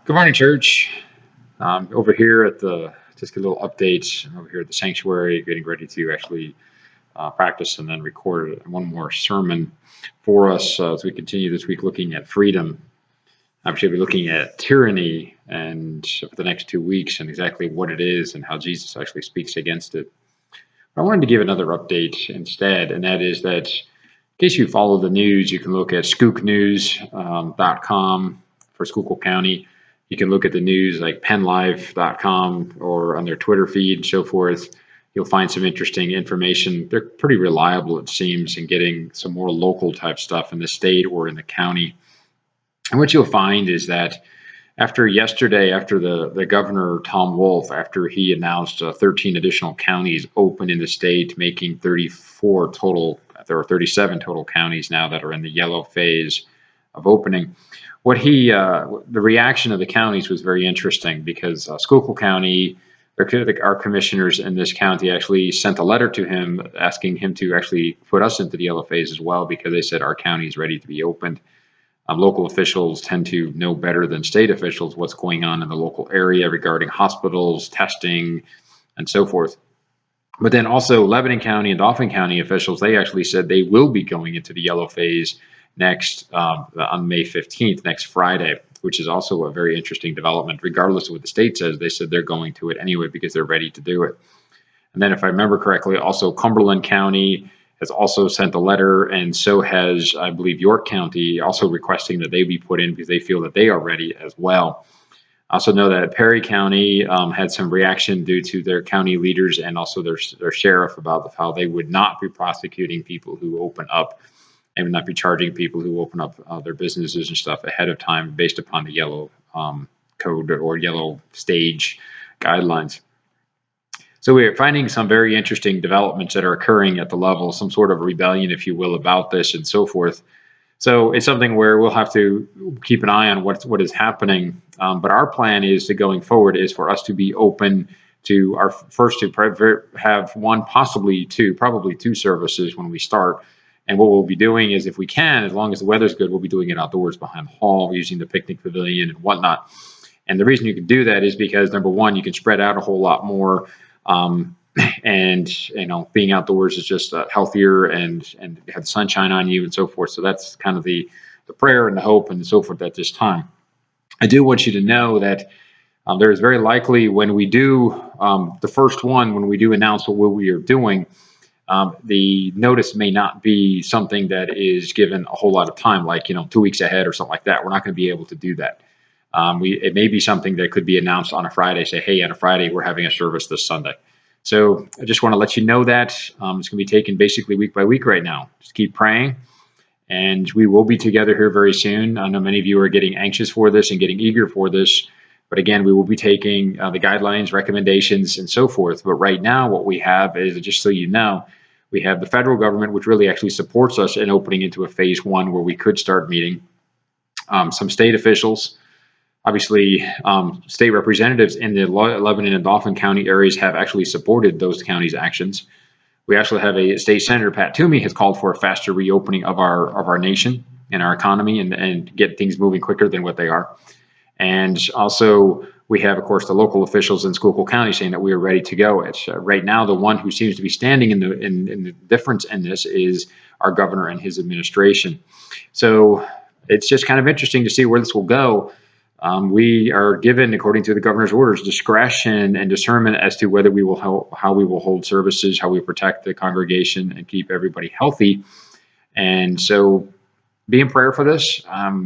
Good morning, church. Over here at just a little update over here at the sanctuary, getting ready to actually practice and then record one more sermon for us as we continue this week looking at freedom. Actually, we're looking at tyranny and for the next 2 weeks and exactly what it is and how Jesus actually speaks against it. But I wanted to give another update instead, and that is that in case you follow the news, you can look at skooknews.com for Schuylkill County. You can look at the news like PennLive.com or on their Twitter feed and so forth. You'll find some interesting information. They're pretty reliable, it seems, in getting some more local type stuff in the state or in the county. And what you'll find is that after yesterday, after the governor, Tom Wolf, after he announced 13 additional counties open in the state, making 34 total, there are 37 total counties now that are in the yellow phase of opening. The reaction of the counties was very interesting because Schuylkill County, our commissioners in this county actually sent a letter to him asking him to actually put us into the yellow phase as well because they said our county is ready to be opened. Local officials tend to know better than state officials what's going on in the local area regarding hospitals, testing, and so forth. But then also Lebanon County and Dauphin County officials, they actually said they will be going into the yellow phase next on May 15th, next Friday, which is also a very interesting development. Regardless of what the state says, they said they're going to it anyway because they're ready to do it. And then if I remember correctly, also Cumberland County has also sent a letter, and so has, I believe, York County, also requesting that they be put in because they feel that they are ready as well. I also know that Perry County had some reaction due to their county leaders and also their sheriff about how they would not be prosecuting people who open up and would not be charging people who open up their businesses and stuff ahead of time based upon the yellow code or yellow stage guidelines. So we're finding some very interesting developments that are occurring at the level, some sort of rebellion, if you will, about this and so forth. So it's something where we'll have to keep an eye on what is happening. But our plan is to going forward is for us to be open to our first to have one, possibly two, probably two services when we start. And what we'll be doing is if we can, as long as the weather's good, we'll be doing it outdoors behind the hall using the picnic pavilion and whatnot. And the reason you can do that is because, number one, you can spread out a whole lot more. And being outdoors is just healthier and have the sunshine on you and so forth. So that's kind of the prayer and the hope and so forth at this time. I do want you to know that there is very likely when we do the first one, when we do announce what we are doing, the notice may not be something that is given a whole lot of time, like 2 weeks ahead or something like that. We're not going to be able to do that. It may be something that could be announced on a Friday, say, hey, on a Friday, we're having a service this Sunday. So I just want to let you know that it's going to be taken basically week by week right now. Just keep praying, and we will be together here very soon. I know many of you are getting anxious for this and getting eager for this, but again, we will be taking the guidelines, recommendations, and so forth. But right now, what we have is, just so you know, we have the federal government, which really actually supports us in opening into a phase one where we could start meeting. Some state officials. Obviously, state representatives in the Lebanon and Dauphin County areas have actually supported those counties' actions. We actually have a state senator, Pat Toomey, has called for a faster reopening of our nation and our economy and get things moving quicker than what they are. And also, we have, of course, the local officials in Schuylkill County saying that we are ready to go. It's right now the one who seems to be standing in the difference in this is our governor and his administration. So it's just kind of interesting to see where this will go. We are given, according to the governor's orders, discretion and discernment as to whether we will how we will hold services, how we protect the congregation, and keep everybody healthy. And so, be in prayer for this.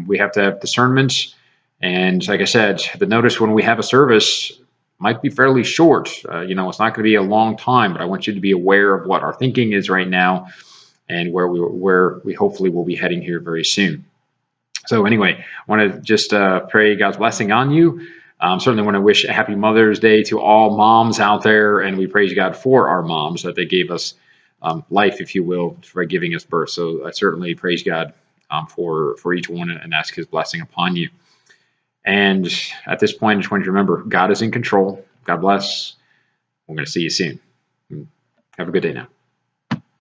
We have to have discernment, and like I said, the notice when we have a service might be fairly short. It's not going to be a long time, but I want you to be aware of what our thinking is right now, and where we hopefully will be heading here very soon. So anyway, I want to just pray God's blessing on you. Certainly want to wish a happy Mother's Day to all moms out there, and we praise God for our moms that they gave us life, if you will, for giving us birth. So I certainly praise God for each one and ask His blessing upon you. And at this point, I just want you to remember, God is in control. God bless. We're going to see you soon. Have a good day now.